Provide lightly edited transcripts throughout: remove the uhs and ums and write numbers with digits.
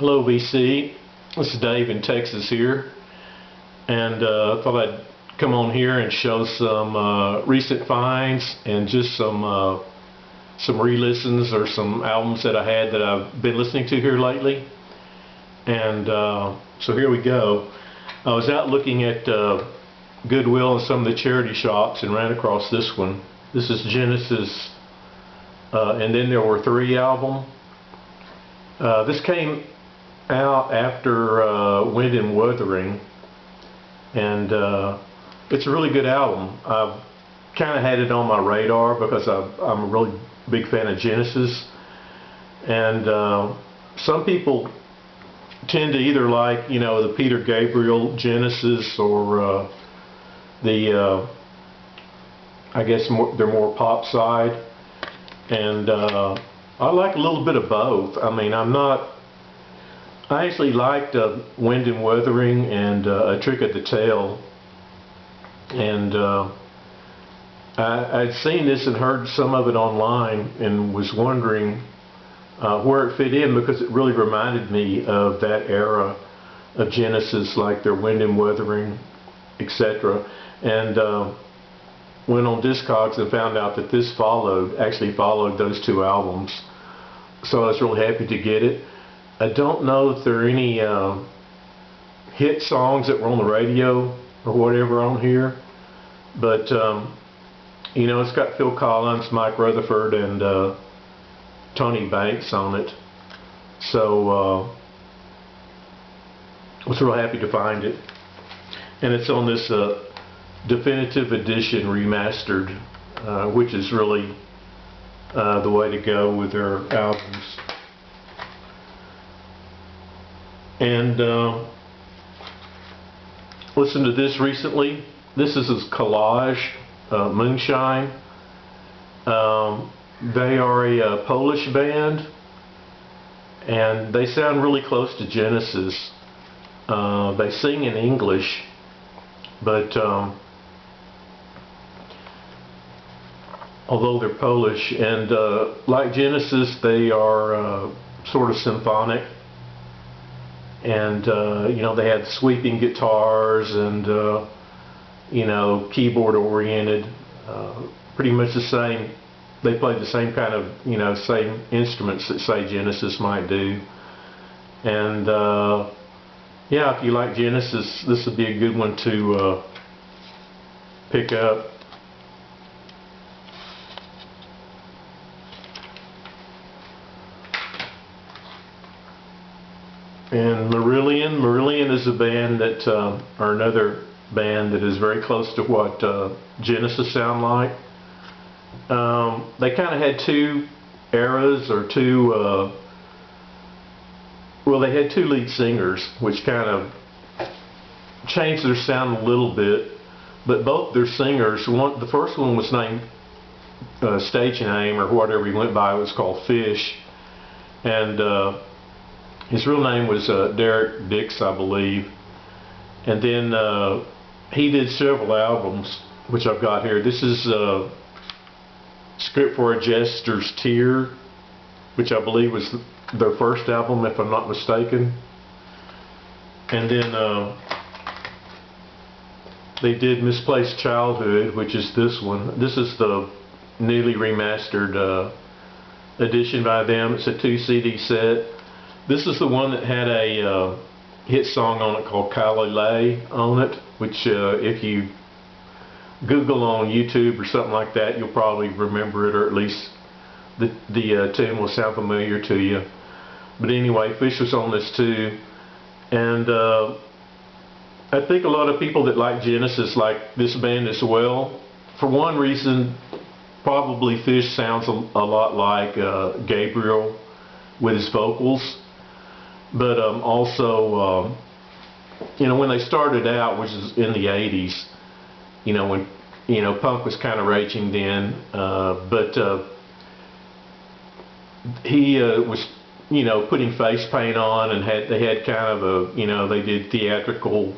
Hello VC, this is Dave in Texas here, and I thought I'd come on here and show some recent finds and just some re-listens or some albums that I had that I've been listening to here lately. And so here we go. I was out looking at Goodwill and some of the charity shops and ran across this one. This is Genesis and Then There Were Three album. This came out after Wind and Wuthering, and it's a really good album. I've kind of had it on my radar because I'm a really big fan of Genesis, and some people tend to either like, the Peter Gabriel Genesis or the I guess they're more pop side, and I like a little bit of both. I mean, I actually liked Wind and Wuthering and A Trick of the Tail, and I'd seen this and heard some of it online and was wondering where it fit in, because it really reminded me of that era of Genesis, like their Wind and Wuthering, etc. And went on Discogs and found out that this actually followed those two albums. So I was really happy to get it. I don't know if there are any hit songs that were on the radio or whatever on here, but it's got Phil Collins, Mike Rutherford, and Tony Banks on it. So I was real happy to find it, and it's on this definitive edition remastered, which is really the way to go with their albums. And listened to this recently. This is his Collage, Moonshine. They are a Polish band, and they sound really close to Genesis. They sing in English, but although they're Polish, and like Genesis, they are sort of symphonic. And they had sweeping guitars and keyboard oriented, pretty much the same. They played the same kind of same instruments that, say, Genesis might do. And yeah, if you like Genesis, this would be a good one to pick up. And Marillion is a band that, or another band that is very close to what Genesis sound like. They kind of had two eras, or two, well, they had two lead singers, which kind of changed their sound a little bit, but both their singers, the first one was named, stage name or whatever he went by, was called Fish, and his real name was Derek Dix, I believe. And then he did several albums, which I've got here. This is Script for a Jester's Tear, which I believe was their first album, if I'm not mistaken. And then they did Misplaced Childhood, which is this one. This is the newly remastered edition by them. It's a 2 CD set. This is the one that had a hit song on it called Kalele on it, which if you Google on YouTube or something like that, you'll probably remember it, or at least the tune will sound familiar to you. But anyway, Fish was on this too, and I think a lot of people that like Genesis like this band as well. For one reason, probably Fish sounds a lot like Gabriel with his vocals. But also, when they started out, which is in the 80s, when, punk was kind of raging then, but he was, putting face paint on, and they had kind of a, they did theatrical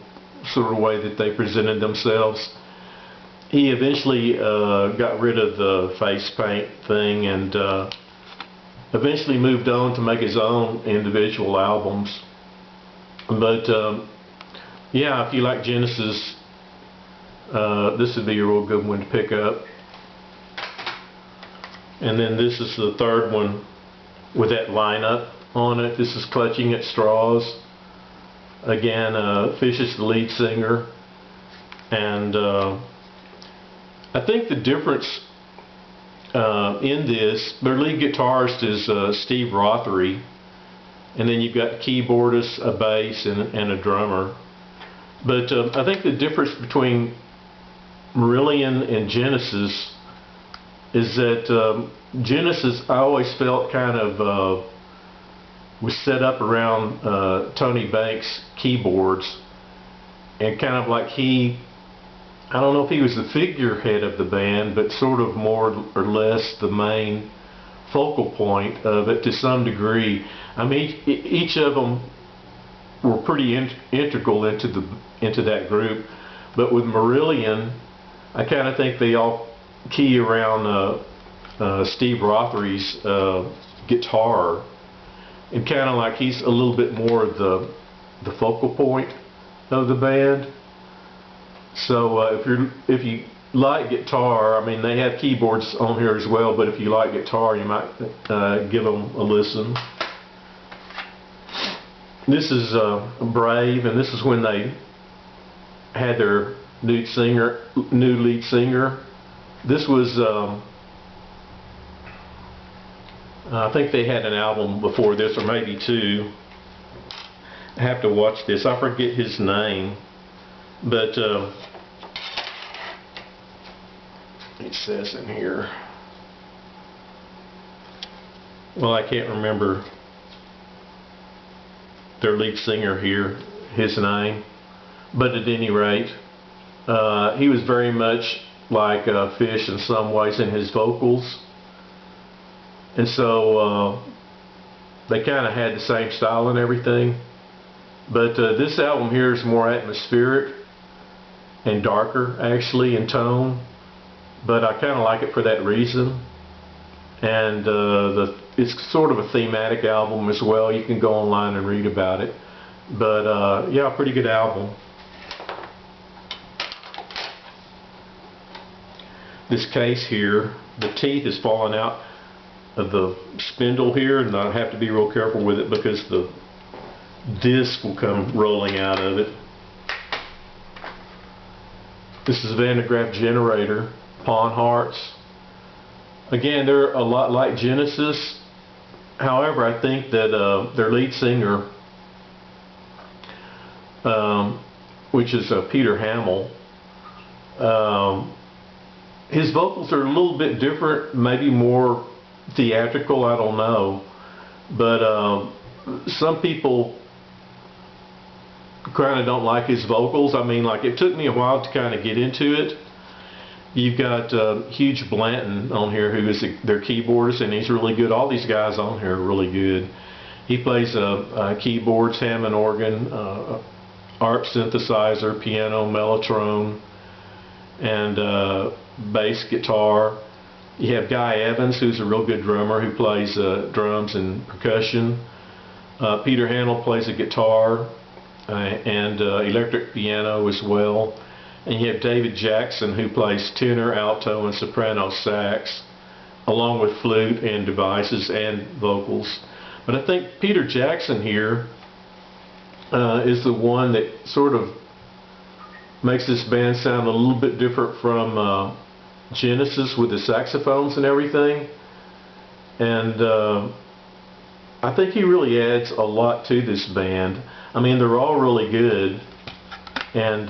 sort of way that they presented themselves. He eventually got rid of the face paint thing, and eventually moved on to make his own individual albums. But yeah, if you like Genesis, this would be a real good one to pick up. And then this is the third one with that lineup on it. This is Clutching at Straws. Again, Fish is the lead singer. And I think the difference in this, their lead guitarist is Steve Rothery, and then you've got a keyboardist, a bass, and a drummer. But I think the difference between Marillion and Genesis is that Genesis, I always felt kind of was set up around Tony Banks' keyboards, and kind of like I don't know if he was the figurehead of the band, but sort of more or less the main focal point of it to some degree. I mean, each of them were pretty integral into that group, but with Marillion, I kind of think they all key around Steve Rothery's guitar, and kind of like he's a little bit more of the focal point of the band. So if you like guitar, I mean, they have keyboards on here as well, but if you like guitar, you might give them a listen. This is Brave, and this is when they had their new lead singer. This was I think they had an album before this, or maybe two. I have to watch this. I forget his name. But it says in here, well, I can't remember their lead singer here, his name, but at any rate, he was very much like Fish in some ways in his vocals, and so they kind of had the same style and everything. But this album here is more atmospheric and darker, actually, in tone, but I kind of like it for that reason. And it's sort of a thematic album as well. You can go online and read about it, but yeah, pretty good album. This case here, the teeth is falling out of the spindle here, and I have to be real careful with it because the disc will come rolling out of it. This is Van de Graaff Generator, Pawn Hearts. Again, they're a lot like Genesis. However, I think that their lead singer, which is Peter Hamill, his vocals are a little bit different, maybe more theatrical, I don't know. But some people kind of don't like his vocals. I mean, like, it took me a while to kind of get into it. You've got Hugh Blanton on here, who is their keyboardist, and he's really good. All these guys on here are really good. He plays keyboards, Hammond organ, ARP synthesizer, piano, mellotron, and bass guitar. You have Guy Evans, who's a real good drummer, who plays drums and percussion. Peter Hamill plays a guitar and electric piano as well. And you have David Jackson, who plays tenor, alto, and soprano sax, along with flute and devices and vocals. But I think Peter Jackson here is the one that sort of makes this band sound a little bit different from Genesis with the saxophones and everything. And I think he really adds a lot to this band. I mean, they're all really good. And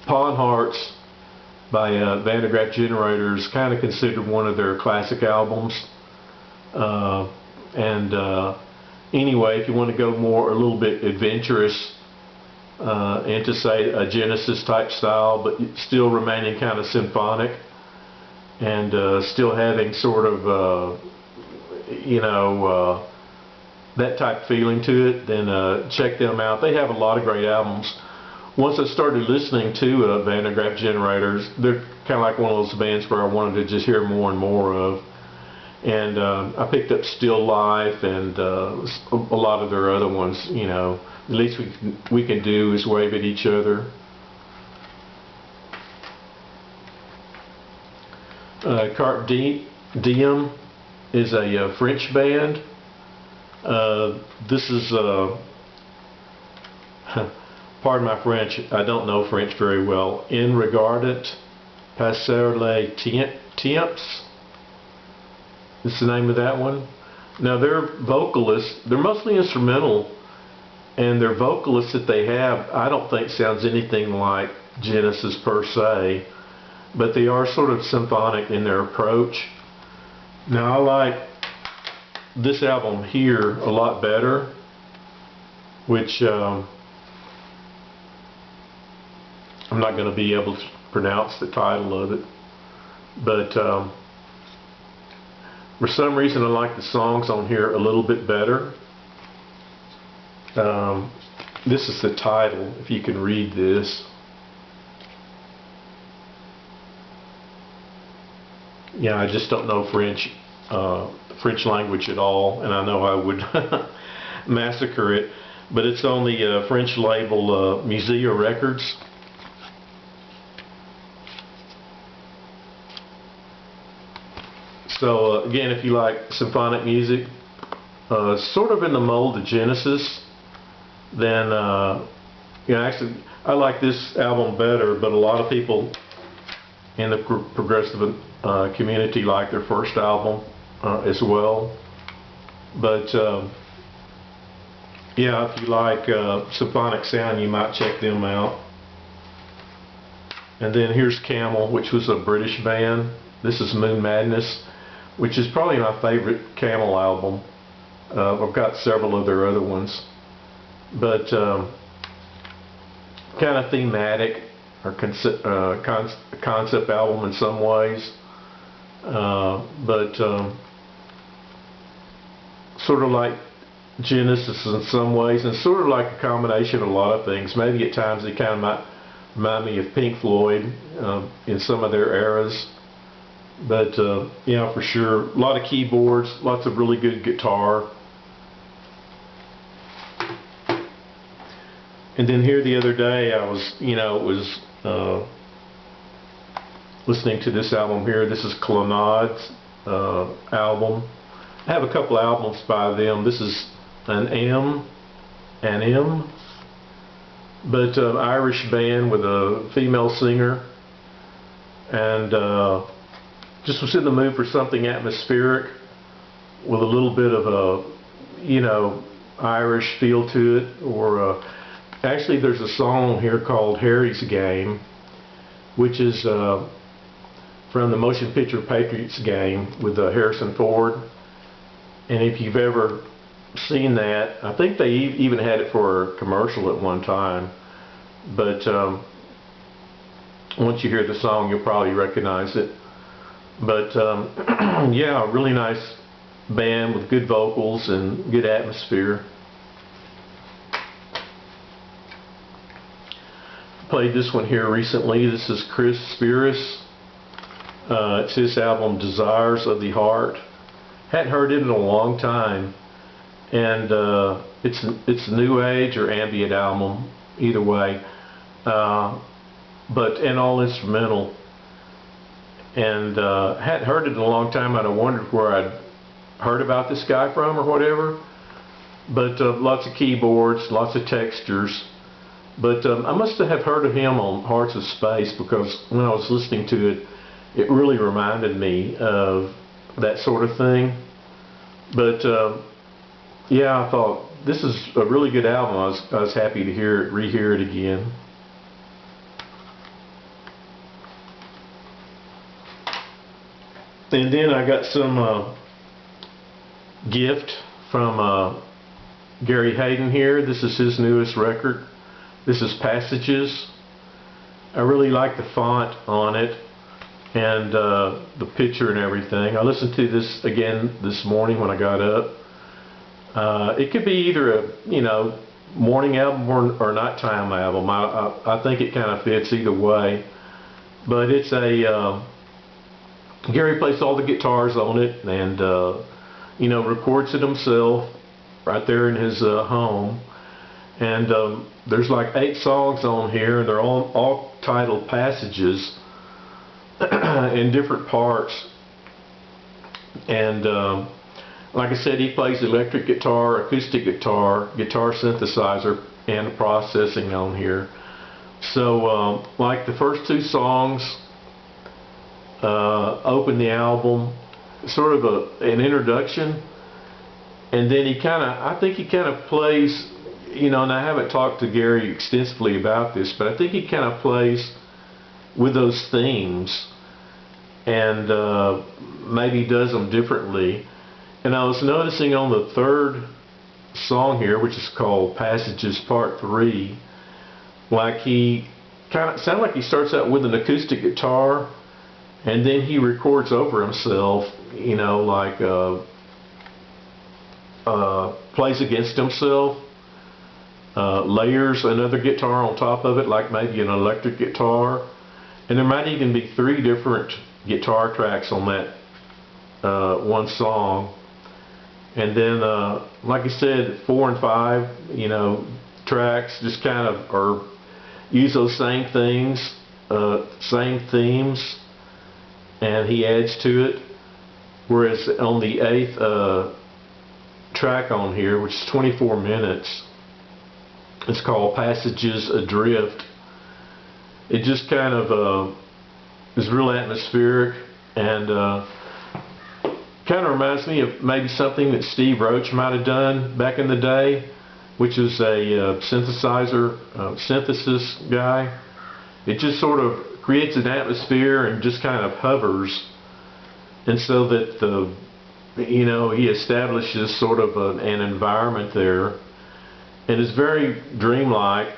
Pawn Hearts by Van de Graaff Generator is kind of considered one of their classic albums. Anyway, if you want to go more, a little bit adventurous into, say, a Genesis type style, but still remaining kind of symphonic and still having sort of, that type feeling to it, then check them out. They have a lot of great albums. Once I started listening to Van de Graaff Generators, they're kind of like one of those bands where I wanted to just hear more and more of. And I picked up Still Life and a lot of their other ones. You know, the least we can do is wave at each other. Carpe Diem is a French band. This is, pardon my French, I don't know French very well. En regardant passer les temps. Is the name of that one. Now their vocalists, they're mostly instrumental, and their vocalists that they have, I don't think sounds anything like Genesis per se, but they are sort of symphonic in their approach. Now I like this album here a lot better, which I'm not going to be able to pronounce the title of it, but for some reason I like the songs on here a little bit better. This is the title, if you can read this. Yeah, I just don't know French language at all, and I know I would massacre it, but it's on the French label Musea Records. So again, if you like symphonic music, sort of in the mold of Genesis, then you know, actually I like this album better, but a lot of people in the progressive community like their first album as well. But yeah, if you like symphonic sound, you might check them out. And then here's Camel, which was a British band. This is Moon Madness, which is probably my favorite Camel album. I've got several of their other ones, but kind of thematic or concept album in some ways, but sort of like Genesis in some ways, and sort of like a combination of a lot of things. Maybe at times they kind of might remind me of Pink Floyd in some of their eras. But yeah, for sure, a lot of keyboards, lots of really good guitar. And then here the other day, I was, listening to this album here. This is Colonnade's album. I have a couple albums by them. This is an M, but Irish band with a female singer, and just was in the mood for something atmospheric with a little bit of a, Irish feel to it. Or actually, there's a song here called Harry's Game, which is from the motion picture Patriots Game with Harrison Ford. And if you've ever seen that, I think they even had it for a commercial at one time. But once you hear the song, you'll probably recognize it. But yeah, a really nice band with good vocals and good atmosphere. Played this one here recently. This is Chris Spiris. It's his album Desires of the Heart. Hadn't heard it in a long time, and it's a new age or ambient album, either way, and all instrumental. And hadn't heard it in a long time, and I wondered where I'd heard about this guy from or whatever. But lots of keyboards, lots of textures. But I must have heard of him on Hearts of Space, because when I was listening to it, it really reminded me of that sort of thing. But yeah, I thought this is a really good album. I was happy to rehear it again. And then I got some gift from Gary Hayden here. This is his newest record. This is Passages. I really like the font on it and the picture and everything. I listened to this again this morning when I got up. It could be either a morning album or nighttime album. I think it kind of fits either way. But it's a Gary plays all the guitars on it, and you know, records it himself right there in his home. And there's like 8 songs on here, and they're all titled Passages in different parts. And like I said, he plays electric guitar, acoustic guitar, guitar synthesizer, and processing on here. So like the first 2 songs open the album, sort of an introduction, and then I think he kind of plays, you know, and I haven't talked to Gary extensively about this, but I think he kind of plays with those themes, and maybe does them differently. And I was noticing on the 3rd song here, which is called Passages Part 3, like he kind of sounds like he starts out with an acoustic guitar, and then he records over himself, you know, like plays against himself, layers another guitar on top of it, like maybe an electric guitar, and there might even be 3 different guitar tracks on that one song. And then like I said, 4 and 5, you know, tracks just kind of use those same things, same themes, and he adds to it. Whereas on the 8th track on here, which is 24 minutes, it's called Passages Adrift. It just kind of is real atmospheric, and kind of reminds me of maybe something that Steve Roach might have done back in the day, which is a synthesis guy. It just sort of creates an atmosphere and just kind of hovers, and so that you know, he establishes sort of an environment there, and is very dreamlike,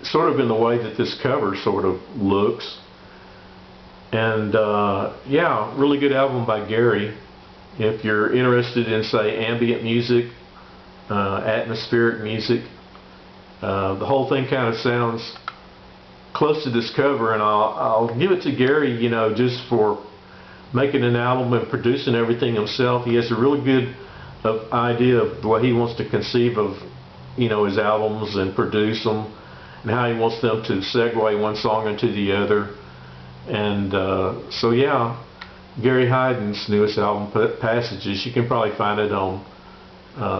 sort of in the way that this cover sort of looks. And yeah, really good album by Gary. If you're interested in, say, ambient music, atmospheric music, the whole thing kind of sounds close to this cover, and I'll give it to Gary, you know, just for making an album and producing everything himself. He has a really good idea of the way he wants to conceive of, you know, his albums and produce them, and how he wants them to segue one song into the other. And so yeah, Gary Hyden's newest album, Passages, you can probably find it on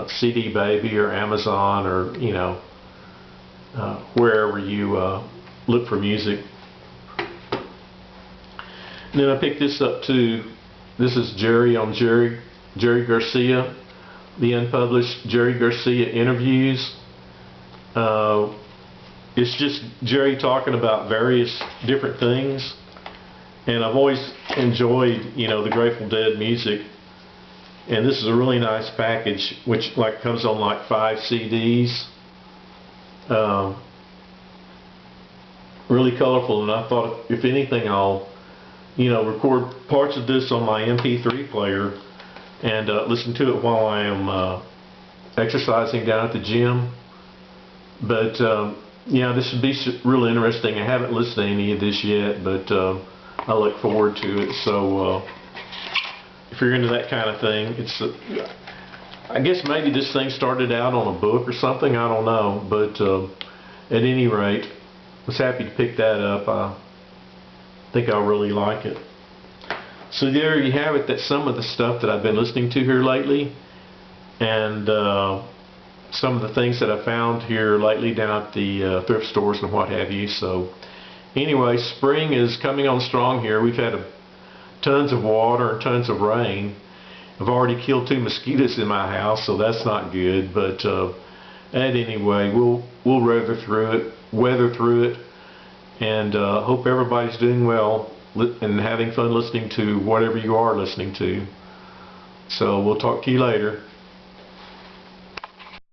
CD Baby or Amazon, or, you know, wherever you look for music. And then I picked this up too. This is Jerry on Jerry Garcia, the unpublished Jerry Garcia interviews. It's just Jerry talking about various different things, and I've always enjoyed, you know, the Grateful Dead music. And this is a really nice package, which like comes on like 5 CDs. Really colorful, and I thought if anything I'll, you know, record parts of this on my MP3 player and listen to it while I am exercising down at the gym. But yeah, this should be really interesting. I haven't listened to any of this yet, but I look forward to it. So if you're into that kind of thing, it's I guess maybe this thing started out on a book or something, I don't know, but at any rate, I was happy to pick that up. I think I'll really like it. So there you have it. That's some of the stuff that I've been listening to here lately, and some of the things that I found here lately down at the thrift stores and what have you. So anyway, spring is coming on strong here. We've had tons of water and tons of rain. I've already killed 2 mosquitoes in my house, so that's not good. But anyway, we'll weather through it, and hope everybody's doing well and having fun listening to whatever you are listening to. So we'll talk to you later.